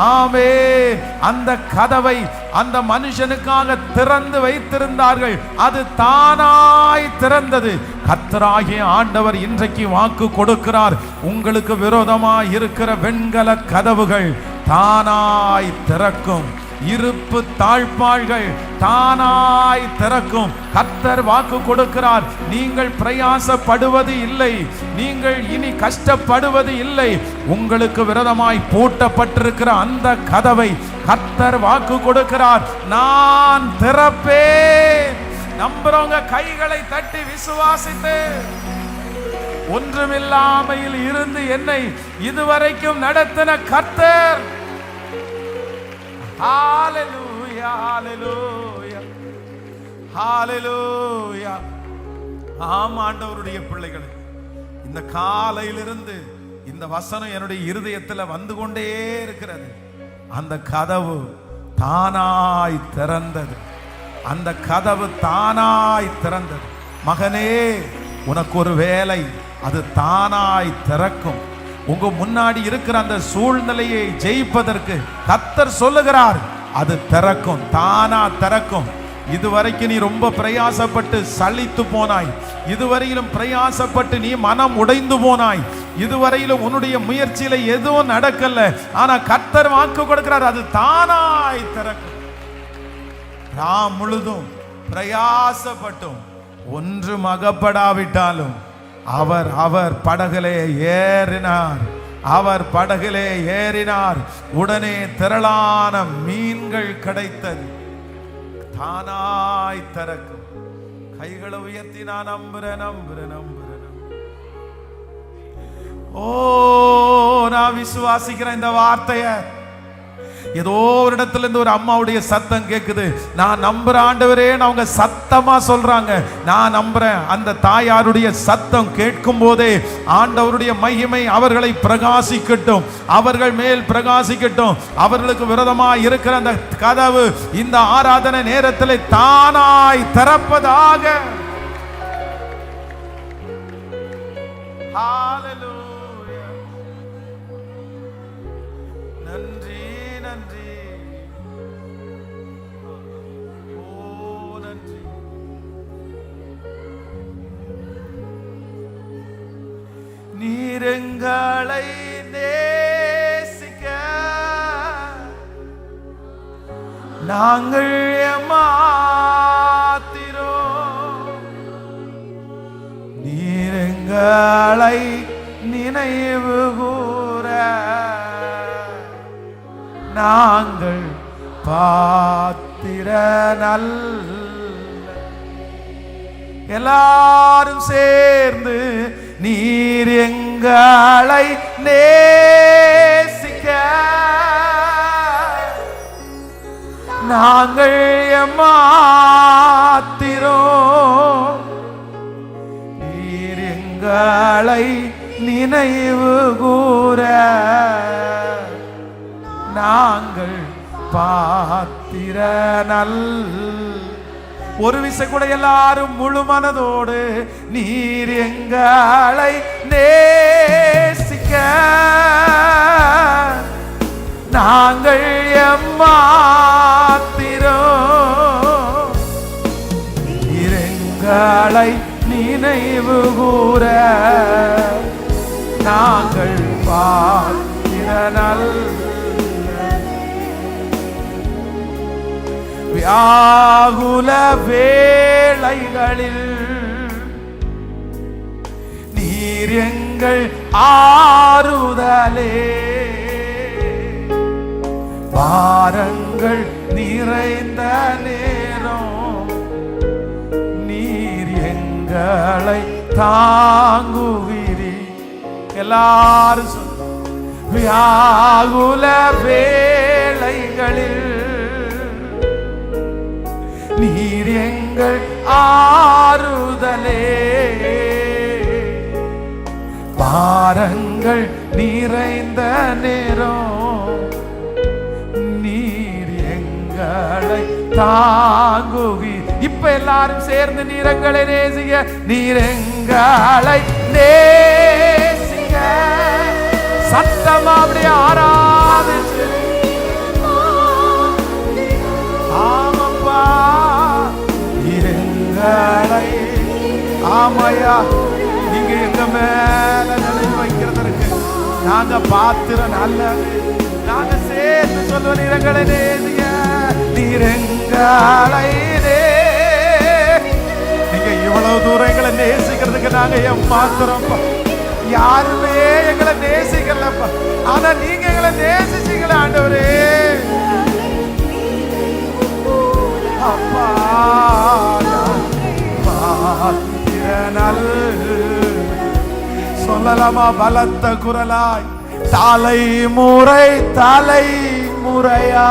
ஆமென் அந்த கதவை அந்த மனுஷனுக்காக திறந்து வைத்திருந்தார்கள். அது தானாய் திறந்தது. கர்த்தராகிய ஆண்டவர் இன்றைக்கு வாக்கு கொடுக்கிறார், உங்களுக்கு விரோதமாய் இருக்கிற வெண்கல கதவுகள் தானாய் திறக்கும். இருப்பு தாழ்பாள்கள் தானாய் திறக்கும். கர்த்தர் வாக்கு கொடுக்கிறார், நீங்கள் பிரயாசப்படுவது இல்லை, நீங்கள் இனி கஷ்டப்படுவது இல்லை. உங்களுக்கு விரோதமாய் பூட்டப்பட்டிருக்கிற அந்த கதவை கர்த்தர் வாக்கு கொடுக்கிறார், நான் திறப்பேன். நம்புறவங்க கைகளை தட்டி விசுவாசித்து, ஒன்றுமில்லாமையில் இருந்து என்னை இதுவரைக்கும் நடத்தின கர்த்தர். ஹalleluya ஹalleluya ஹalleluya. ஆம் ஆண்டவருடைய பிள்ளைகளே, இந்த காலையிலிருந்து இந்த வசனம் என்னுடைய இருதயத்தில் வந்து கொண்டே இருக்கிறது. அந்த கதவு தானாய் திறந்தது. அந்த கதவு தானாய் திறந்தது. மகனே, உனக்கு ஒரு வேலை, அது தானாய் திறக்கும். உங்க முன்னாடி இருக்கிற அந்த சூழ்நிலையை ஜெயிப்பதற்கு கர்த்தர் சொல்லுகிறார், அது திறக்கும், தானா திறக்கும். இதுவரைக்கும் நீ ரொம்ப பிரயாசப்பட்டு சலித்து போனாய். இதுவரையிலும் பிரயாசப்பட்டு நீ மனம் உடைந்து போனாய். இதுவரையிலும் உன்னுடைய முயற்சியில எதுவும் நடக்கல. ஆனா கர்த்தர் வாக்கு கொடுக்கிறார், அது தானாய் திறக்கும். நாம் முழுதும் பிரயாசப்பட்டும் ஒன்றும் அகப்படாவிட்டாலும் அவர் படகிலே ஏறினார். அவர் படகிலே ஏறினார். உடனே திரளான மீன்கள் கிடைத்தது. தானாய் திறக்கும். கைகளை உயர்த்தி நான் நம்புறேன். ஓ, நான் விசுவாசிக்கிறேன் இந்த வார்த்தைய. ஏதோ ஒரு இடத்துல இருந்து ஒரு அம்மாவுடைய சத்தம் கேக்குது, நான் நம்புற ஆண்டவரே, அவங்க சத்தமா சொல்றாங்க. நான் நம்புறேன். அந்த தாயாருடைய சத்தம் கேட்கும் போதே ஆண்டவருடைய மகிமை அவர்களை பிரகாசிக்கட்டும், அவர்கள் மேல் பிரகாசிக்கட்டும். அவர்களுக்கு விரோதமாய் இருக்கிற அந்த கதவு இந்த ஆராதனை நேரத்தில் தானாய் திறப்பதாக. ஹalleluya. நன்றி நன்றி. ஓ நன்றி. நீரங்களை நேசிக்க நாங்கள் ஏமாத்திரோம். நீரங்களை நினைவு கூற நாங்கள் பாத்திர நல்ல. எல்லாரும் சேர்ந்து நீர் எங்களை நேசிக்க நாங்கள் ஏமாத்திரோம். நீர் எங்களை நினைவு கூற நாங்கள் பாத்திர நல். ஒரு விசை கூட எல்லாரும் முழு மனதோடு நீர் எங்களை நேசிக்க நாங்கள் ஏமாத்திரோம். நீர் எங்களை நினைவு கூற நாங்கள் பாத்திர நல். வியாகுல வேளைகளில் நீர் எங்கள் ஆறுதலே. பாரங்கள் நிறைந்த நேரம் நீர் எங்களை தாங்குவீரி. எல்லாரும் சொல்ல, வியாகுல வேளைகளில் நீர் எங்கள் ஆறுதலே, பாரங்கள் நிறைந்த நேரம் நீர் எங்களை தாங்குவி. இப்ப எல்லாரும் சேர்ந்து நீரங்களை நேசிக்க, நீரங்களை நேசிக்க சத்தமா அப்படி ஆராதிச்சு. ஆமாப்பா, நீரங்களை, ஆமையா, நீங்க எங்க மேல நினைவு வைக்கிறதற்கு நாங்க பாத்திரம் நல்லது. நாங்க சேர்ந்து சொல்லுவோம், நீரங்களை நேசிக்க, நீரங்களை. நீங்க இவ்வளவு தூரம் எங்களை நேசிக்கிறதுக்கு நாங்க ஏமாத்துறோம்ப்பா. யாருமே எங்களை நேசிக்கலப்பா, ஆனா நீங்க எங்களை நேசிச்சீங்களா ஆண்டவரே. அப்பா சொல்லலாமா பலத்த குரலாய், தலைமுறை தலைமுறையா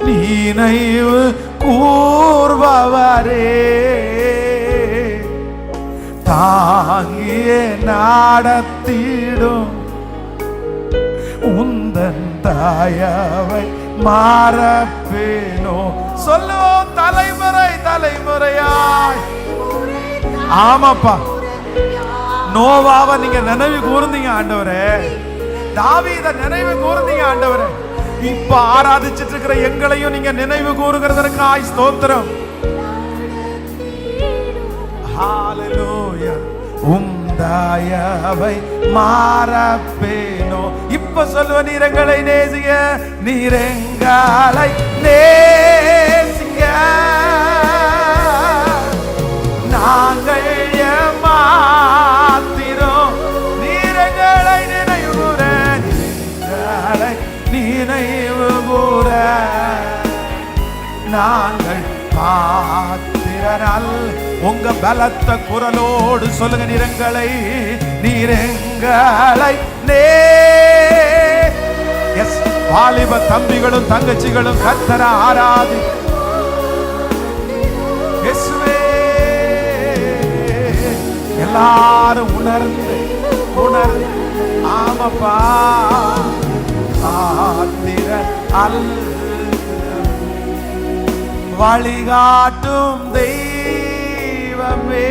நினைவு கூர்பவரே, தாங்கியே நடத்திடும் உந்தன் தயவை மறப்பேனோ. சொல்லுவோம், தலைமுறை தலைமுறையாய். ஆமாப்பா, நோவாவை நீங்க நினைவு கூர்ந்தீங்க ஆண்டவரே, தாவீதை நினைவு கூர்ந்தீங்க ஆண்டவரே. இப்ப ஆராதிச்சிட்டு இருக்கிற எங்களையும் நீங்க நினைவு கூறுகிறதற்காய் ஸ்தோத்திரம். ஹalleluya. தயவை மறப்பேனோ. இப்ப சொல்லுவ, நீரங்களை நேசிக்க, நீரங்களை நேசிக்க நாங்கள் ஏமாத்திரோம். நீரங்களை நினைவு கூற, நீரங்களை நினைவு கூற நாங்கள் பாத்திரனால். உங்க பலத்த குரலோடு சொல்லுங்க, நீரங்களை நீரங்களை எஸ். வாலிப தம்பிகளும் தங்கச்சிகளும் கர்த்தரை ஆராதி. எல்லாரும் உணர்ந்து உணர்ந்து, ஆமப்பா, ஆத்திர அல் வழிகாட்டும் தெய்வமே,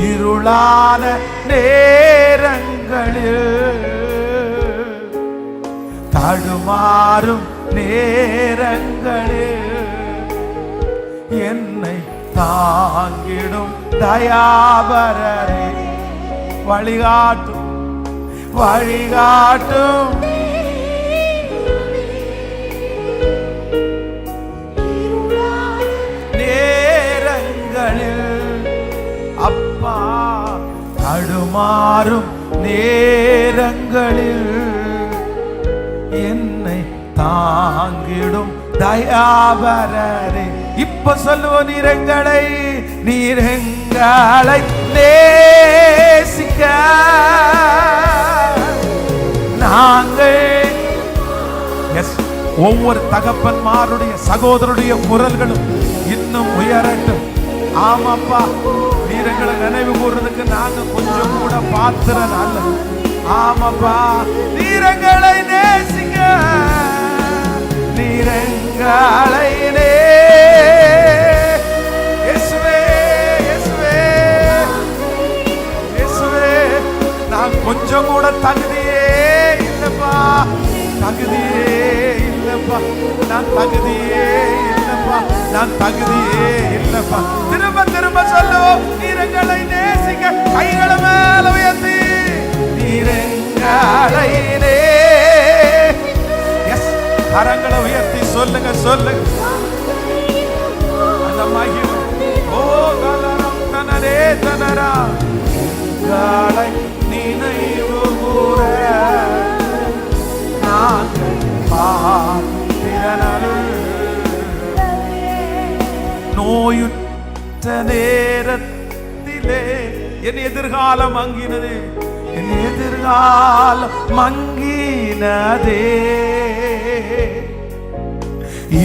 இருளான நேரங்களில் தடுமாறும் நேரங்களில் என்னை தாங்கிடும் தயாபரரே, வழிகாட்டும் வழிகாட்டும் நேரங்களில் அப்பா, தடுமாறும் நேரங்களில் என்னை தாங்கிடும் தயாபரரே. இப்ப சொல்லுவோம், நீரங்களை நீரங்களை நேசிக்க நாங்கள் எஸ். ஒவ்வொரு தகப்பன்மாருடைய சகோதரருடைய குரல்களும் இன்னும் உயரட்டும். ஆமாப்பா, நீரங்களை நினைவு கூறுறதுக்கு நாங்க கொஞ்சம் கூட பாத்திரம் அல்ல. ஆமாப்பா, நீரங்களை நேசிக்க, நீரங்களை இயேசுவே இயேசுவே இயேசுவே. நான் கொஞ்சம் கூட தகுதியே இல்லப்பா, தகுதியே இல்லப்பா, நான் தகுதியே இல்லப்பா, நான் தகுதியே இல்லப்பா. திரும்ப திரும்ப சொல்லுவோம், நீரங்களை நேசிக்க, கைகளை மேல உயர்த்தி, நீரங்களை எஸ். கரங்களை உயர்த்தி சொல்லுங்க சொல்லுங்க. அந்த மகிமை ஓ கலரம் தனரே தனரா காலை நினைவு கூற நாங்கள் பாத்திரனல். நோயுற்ற எதிர்காலம் மங்கினது, என் எதிர்காலம் மங்கினதே.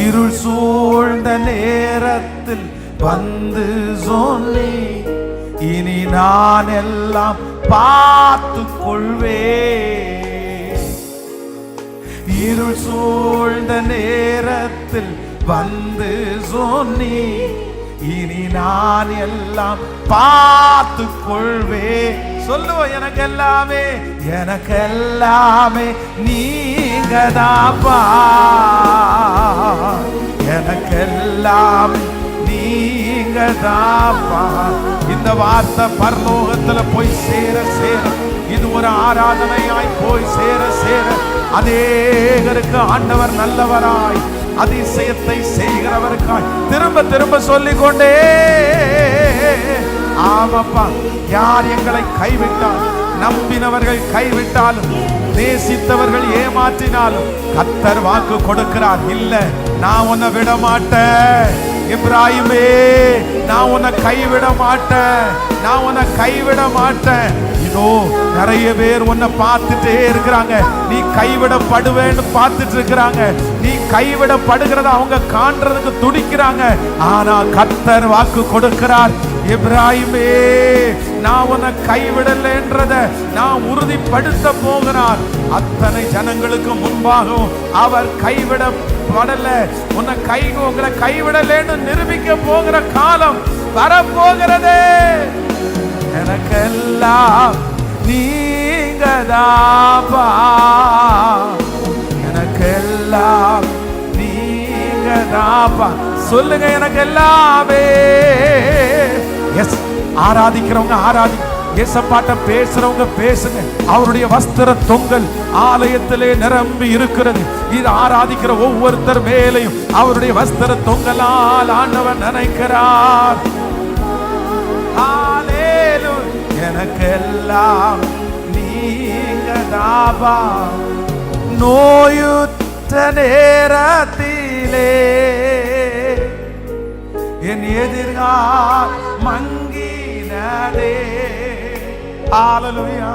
இருள் சூழ்ந்த நேரத்தில் வந்து சொன்னி, இனி நான் எல்லாம் பார்த்து கொள்வே. இருள் சூழ்ந்த நேரத்தில் வந்து சொன்னி, இனி நான் எல்லாம் பார்த்து கொள்வே. சொல்லுவோம், எனக்கு எல்லாமே, எனக்கு எல்லாமே நீங்கதாப்பா, எனக்கு எல்லாமே நீங்கதாப்பா. இந்த வார்த்தை பரலோகத்துல போய் சேர சேர, இது ஒரு ஆராதனையாய் போய் சேர சேர, அநேகருக்கு ஆண்டவர் நல்லவராய் அதிசயத்தை செய்கிறவருக்காய் திரும்ப திரும்ப சொல்லிக் கொண்டே. ஆமாப்பா, யார் எங்களை கைவிட்டால், நம்பினவர்கள் கைவிட்டாலும், நேசித்தவர்கள் ஏமாற்றினாலும் கர்த்தர் வாக்கு கொடுக்கிறார். இல்ல, நான் உன்னை விட மாட்டேன் இப்ராஹிமே, நான் உன்னை கைவிட மாட்டேன், நான் உன்னை கைவிட மாட்டேன். இதோ நிறைய பேர் உன்னை பார்த்துட்டே இருக்கிறாங்க, நீ கைவிடப்படுவேன்னு பார்த்துட்டு இருக்கிறாங்க. நீ கைவிடப்படுகிறத அவங்க காண்றதுக்கு துடிக்கிறாங்க. ஆனா கர்த்தர் வாக்கு கொடுக்கிறார், இப்ராஹிமே, நான் உன்னை கைவிடலைன்றத நான் உறுதிப்படுத்த போகிறார். அத்தனை ஜனங்களுக்கு முன்பாகவும் அவர் கைவிடப்படல, உங்களை கைவிடலன்னு நிரூபிக்க போகிற காலம் வரப்போகிறது. எனக்கெல்லாம் நீங்கதாப்பா, எனக்கெல்லாம் நீங்கதாப்பா. சொல்லுங்க, எனக்கு எல்லாமே. எஸ், ஆராதிக்கிறவங்க ஆராதி, ஏசப்பாட்ட பேசுறவங்க பேசுங்க. அவருடைய வஸ்திர தொங்கல் ஆலயத்திலே நிரம்பி இருக்கிறது. இது ஆராதிக்கிற ஒவ்வொருத்தர் மேலையும் அவருடைய வஸ்திர தொங்கலால் ஆண்டவர் நினைக்கிறார். எனக்கு எல்லாம் நீங்கதாப்பா. நோயுற்ற நேரத்திலே என் எதிர்காலம் மங்கினதே. ஹல்லேலூயா.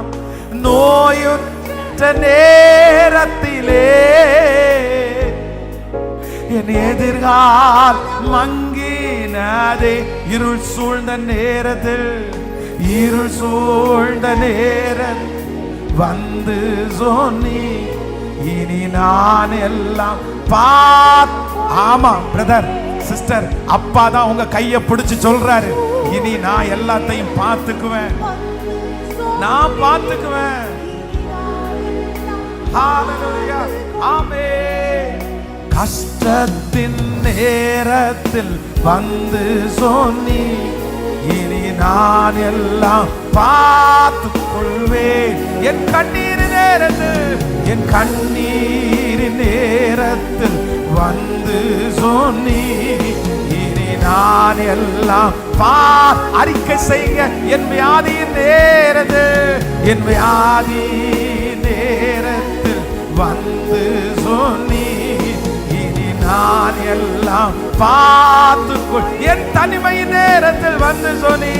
நோயுற்ற நேரத்திலே என் எதிர்காலம் மங்கினதே. இருள் சூழ்ந்த நேரத்தில், இருள் சூழ்ந்த நேரம் வந்து சொன்னி, இனி நான் எல்லாம் ஆமா பிரதர் சிஸ்டர், அப்பா தான் உங்க கையை பிடிச்சு சொல்றாரு, இனி நான் எல்லாத்தையும் பார்த்துக்குவேன், நான் பார்த்துக்குவேன். ஹல்லேலூயா, ஆமென். கஷ்டத்தின் நேரத்தில் வந்து சொன்னி, இனி நான் எல்லாம் பார்த்து கொள்வேன். என் கண்ணீர் நேரத்தில், என் கண்ணீர் நேரத்தில் வந்து சொன்னி, இனி நான் எல்லாம் அறிக்கை செய்ய. என் வியாதியின் நேரத்தில், என் வியாதி நேரத்தில் வந்து சொன்னி, இனி நான் எல்லாம் பார்த்துக்கொள். என் தனிமை நேரத்தில் வந்து சொன்னி,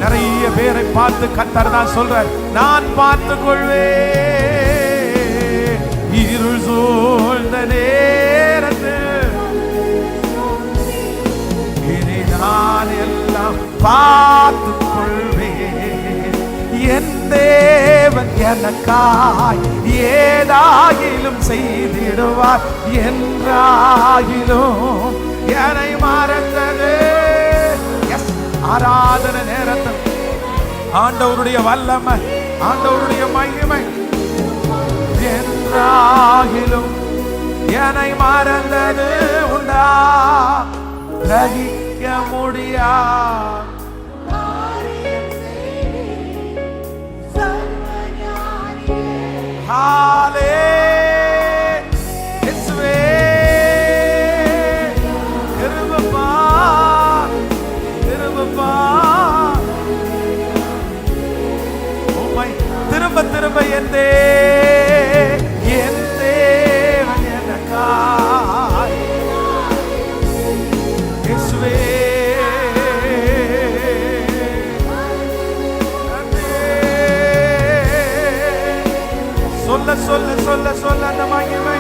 நிறைய பேரை பார்த்து கர்த்தர் தான் சொல்றார், நான் பார்த்துக் கொள்வேன். இருள் சூழ்ந்த நேரத்தில் இனி நான் எல்லாம் பார்த்துக் கொள்வேன். என் தேவன் எனக்காய் ஏதாகிலும் செய்திடுவார் என்றாகிலும் என்னை மறந்தது. ஆராதனை நேரத்தில் ஆண்டவருடைய வல்லமை, ஆண்டவருடைய மகிமை என்றாகிலும் என்னை மறந்தது உண்டா? கிரகிக்க முடியா. திரும்ப திரும்ப என் தேவன் எனக்காய் இயேசுவே. சொல்ல சொல்ல சொல்ல சொல்ல அந்த மகிமை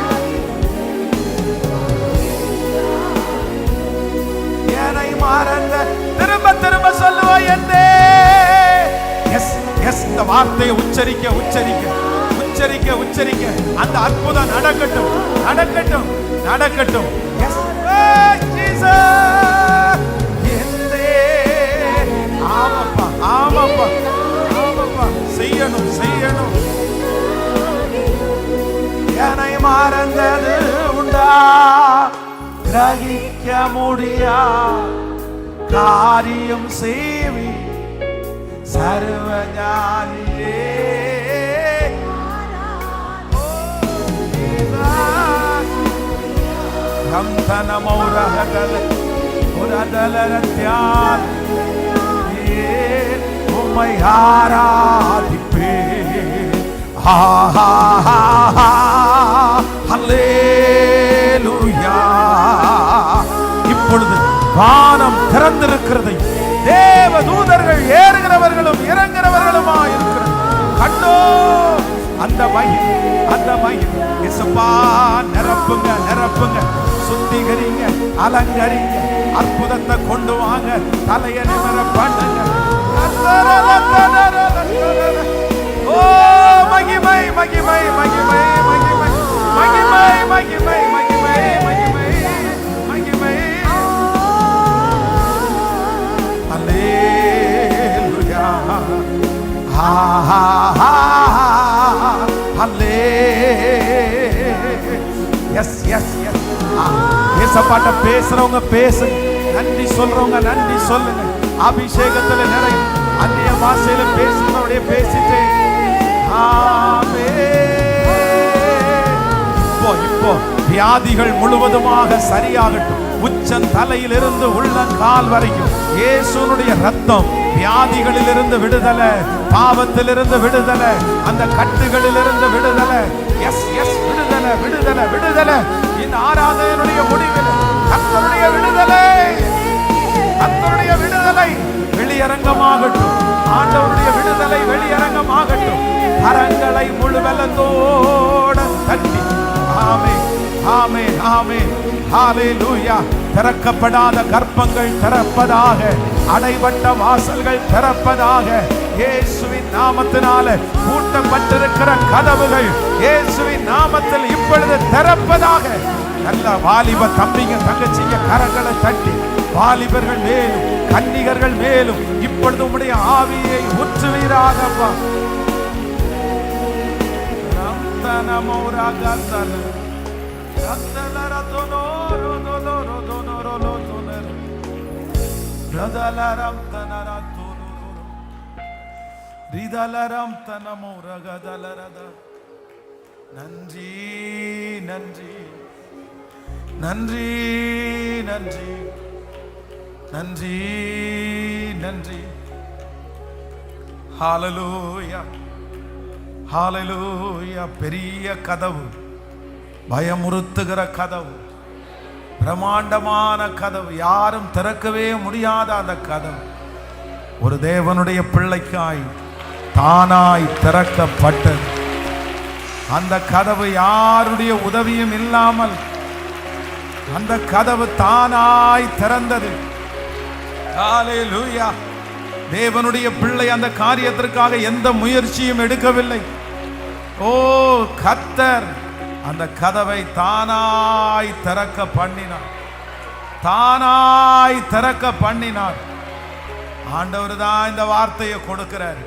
என்னை மறந்த திரும்ப திரும்ப சொல்லுவோம் என்னே. எஸ் எஸ் இந்த வார்த்தையை உச்சரிக்க உச்சரிக்க உச்சரிக்க உச்சரிக்க அந்த அற்புதம் நடக்கட்டும் நடக்கட்டும் நடக்கட்டும். எஸ் ஜீசஸ் என்னே. ஆமாப்பா ஆமாப்பா ஆமாப்பா செய்யணும் செய்யணும். என்னை மறந்தது உண்டா கிரகிக்க முடியா காரியம் சேவி சர்வஞானியே. உம்மை ஆராதிப்பேன். அல்லேலூயா. இப்பொழுது வானம் திறந்திருக்கிறதை தேவ தூதர்கள் ஏறுகிறவர்களும் இறங்குகிறவர்களுமா இருக்கிறது கண்டோ. அந்த மகிமை அந்த மகிமை இயேசுப்பா நிரப்புங்க நிரப்புங்க சுத்திகரிங்க அலங்கரிங்க அற்புதத்தை கொண்டு வாங்க தலையை நிமிர பண்ணுங்க. ஓ மகிமை மகிமை மகிமை மகிமை மகிமை மகிமை மகிமை மகிமை மகிமை. அல்லேலூயா அல்லே. S S S. ஏசப்பாட்ட பேசுறவங்க பேசுங்க, நன்றி சொல்றவங்க நன்றி சொல்லுங்க. அபிஷேகத்துல நிறைய அந்நிய பாஷையில பேசுறவங்களுடைய பேசிட்டு இப்போ வியாதிகள் முழுவதுமாக சரியாகட்டும். உச்சன் தலையிலிருந்து உள்ளங்கால் வரைக்கும் இயேசுனுடைய ரத்தம் வியாதிகளிலிருந்து விடுதலை, பாவத்திலிருந்து விடுதலை, அந்த கட்டுகளிலிருந்து விடுதலை. எஸ் எஸ் விடுதலை விடுதலை விடுதலை. இந்த ஆராதனையுடைய முடிவில் கர்த்தருடைய விடுதலை கர்த்தருடைய விடுதலை வெளியரங்கமாகட்டும். ஆண்டவருடைய விடுதலை வெளியரங்கமாகட்டும். கரங்களை முழுவலத்தோட தட்டி ஆமென் ஆமென் ஆமென் ஹalleluya. திறக்கப்படாத கர்ப்பங்கள் திறப்பதாக, அடைபட்ட வாசல்கள் திறப்பதாக. இயேசுவின் நாமத்தினால பூட்டப்பட்டிருக்கிற கதவுகள் இயேசுவின் நாமத்தில் இப்பொழுது திறப்பதாக. நல்ல வாலிப தம்பிங்க தங்கச்சிங்க கரங்களை தட்டி வாலிபர்கள் மேலும் கன்னிகர்கள் மேலும் இப்பொழுது உம்முடைய ஆவியை ஊற்றுவீராகப்பா. நன்றி நன்றி நன்றி நன்றி நன்றி நன்றி. ஹalleluya ஹalleluya. பெரிய கதவு, பயமுறுத்துகிற கதவு, பிரமாண்டமான கதவு, யாரும் திறக்கவே முடியாத அந்த கதவு ஒரு தேவனுடைய பிள்ளைக்காய் தானாய் திறக்கப்பட்டது. அந்த கதவு யாருடைய உதவியும் இல்லாமல் அந்த கதவு தானாய் திறந்தது. ஹalleluya. தேவனுடைய பிள்ளை அந்த காரியத்திற்காக எந்த முயற்சியும் எடுக்கவில்லை. ஓ கர்த்தர் அந்த கதவை தானாய் திறக்க பண்ணினார், தானாய் திறக்க பண்ணினார். ஆண்டவர் தான் இந்த வார்த்தையை கொடுக்கிறார்.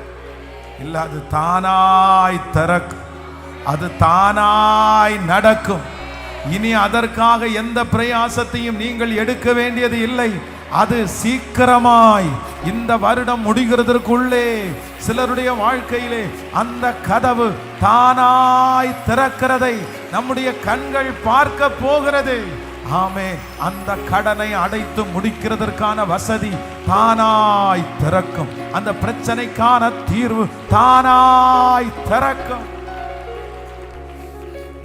இல்ல, அது தானாய் திறக்கும், அது தானாய் நடக்கும். இனி அதற்காக எந்த பிரயாசத்தையும் நீங்கள் எடுக்க வேண்டியது இல்லை. அது சீக்கிரமாய் இந்த வருடம் முடிகிறதற்குள்ளே சிலருடைய வாழ்க்கையிலே அந்த கதவு தானாய் திறக்கிறதை நம்முடைய கண்கள் பார்க்க போகிறது. ஆமென். அந்த கடனை அடைத்து முடிக்கிறதற்கான வசதி தானாய் திறக்கும். அந்த பிரச்சனைக்கான தீர்வு தானாய் திறக்கும்.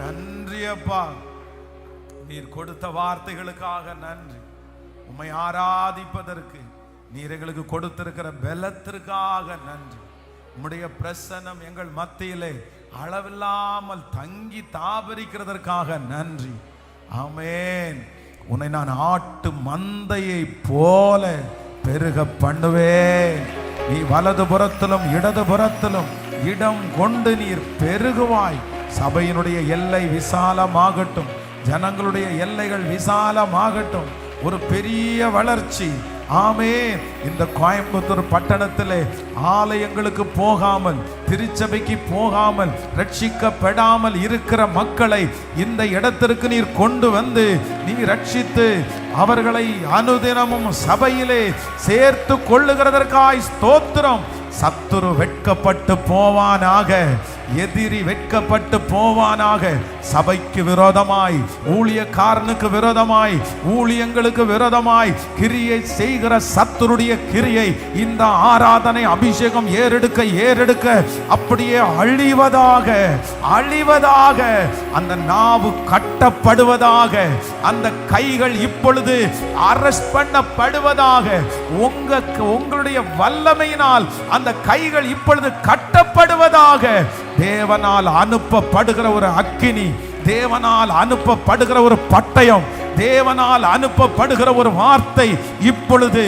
நன்றி அப்பா, நீர் கொடுத்த வார்த்தைகளுக்காக நன்றி. உம்மை ஆராதிப்பதற்கு நீர் எங்களுக்கு கொடுத்திருக்கிற பலத்திற்காக நன்றி. உம்முடைய பிரசன்னம் எங்கள் மத்தியிலே அளவில்லாமல் தங்கி தாபரிக்கிறதற்காக நன்றி. ஆமென். உன்னை நான் ஆட்டு மந்தையை போல பெருக பண்ணுவேன். நீ வலது புறத்திலும் இடது புறத்திலும் இடம் கொண்டு நீர் பெருகுவாய். சபையினுடைய எல்லை விசாலமாகட்டும், ஜனங்களுடைய எல்லைகள் விசாலமாகட்டும். ஒரு பெரிய வளர்ச்சி. ஆமென். இந்த கோயம்புத்தூர் பட்டணத்திலே ஆலயங்களுக்கு போகாமல், திருச்சபைக்கு போகாமல், ரட்சிக்கப்படாமல் இருக்கிற மக்களை இந்த இடத்திற்கு நீர் கொண்டு வந்து நீர் ரட்சித்து அவர்களை அனுதினமும் சபையிலே சேர்த்து கொள்ளுகிறதற்காய் ஸ்தோத்திரம். சத்துரு வெட்கப்பட்டு போவானாக, எதிரி வெட்கப்பட்டு போவானாக. சபைக்கு விரோதமாய், ஊழியக்காரனுக்கு விரோதமாய், ஊழியங்களுக்கு விரோதமாய் கிரியை செய்கிற சத்துருடைய கிரியை இந்த ஆராதனை அபிஷேகம் ஏறெடுக்க அப்படியே அழிவதாக, அழிவதாக. அந்த நாவு கட்டப்படுவதாக, அந்த கைகள் இப்பொழுது அரெஸ்ட் பண்ணப்படுவதாக. உங்களுடைய வல்லமையினால் அந்த கைகள் இப்பொழுது கட்டப்படுவதாக. தேவனால் அனுப்பப்படுகிற ஒரு அக்கினி, தேவனால் அனுப்பப்படுகிற ஒரு பட்டயம், தேவனால் அனுப்பப்படுகிற ஒரு வார்த்தை இப்பொழுது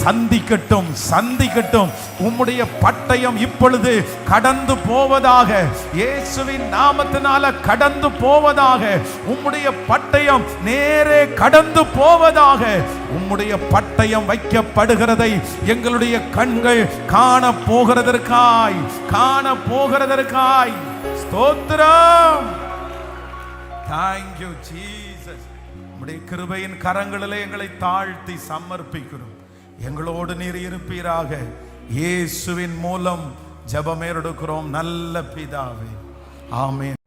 சந்திக்கட்டும், சந்திக்கட்டும். உம்முடைய பட்டயம் இப்பொழுது கடந்து போவதாக, இயேசுவின் நாமத்தினால கடந்து போவதாக. உம்முடைய பட்டயம் நேரே கடந்து போவதாக. உம்முடைய பட்டயம் வைக்கப்படுகிறதை எங்களுடைய கண்கள் காண போகிறதற்காய், காண போகிறதற்காய் ஸ்தோத்திரம். Thank you Jesus. உம்முடைய கிருபையின் கரங்களிலே எங்களை தாழ்த்தி சமர்ப்பிக்கிறோம். எங்களோடு நீர் இருப்பீராக. இயேசுவின் மூலம் ஜெபம் ஏறெடுக்கிறோம் நல்ல பிதாவே. ஆமென்.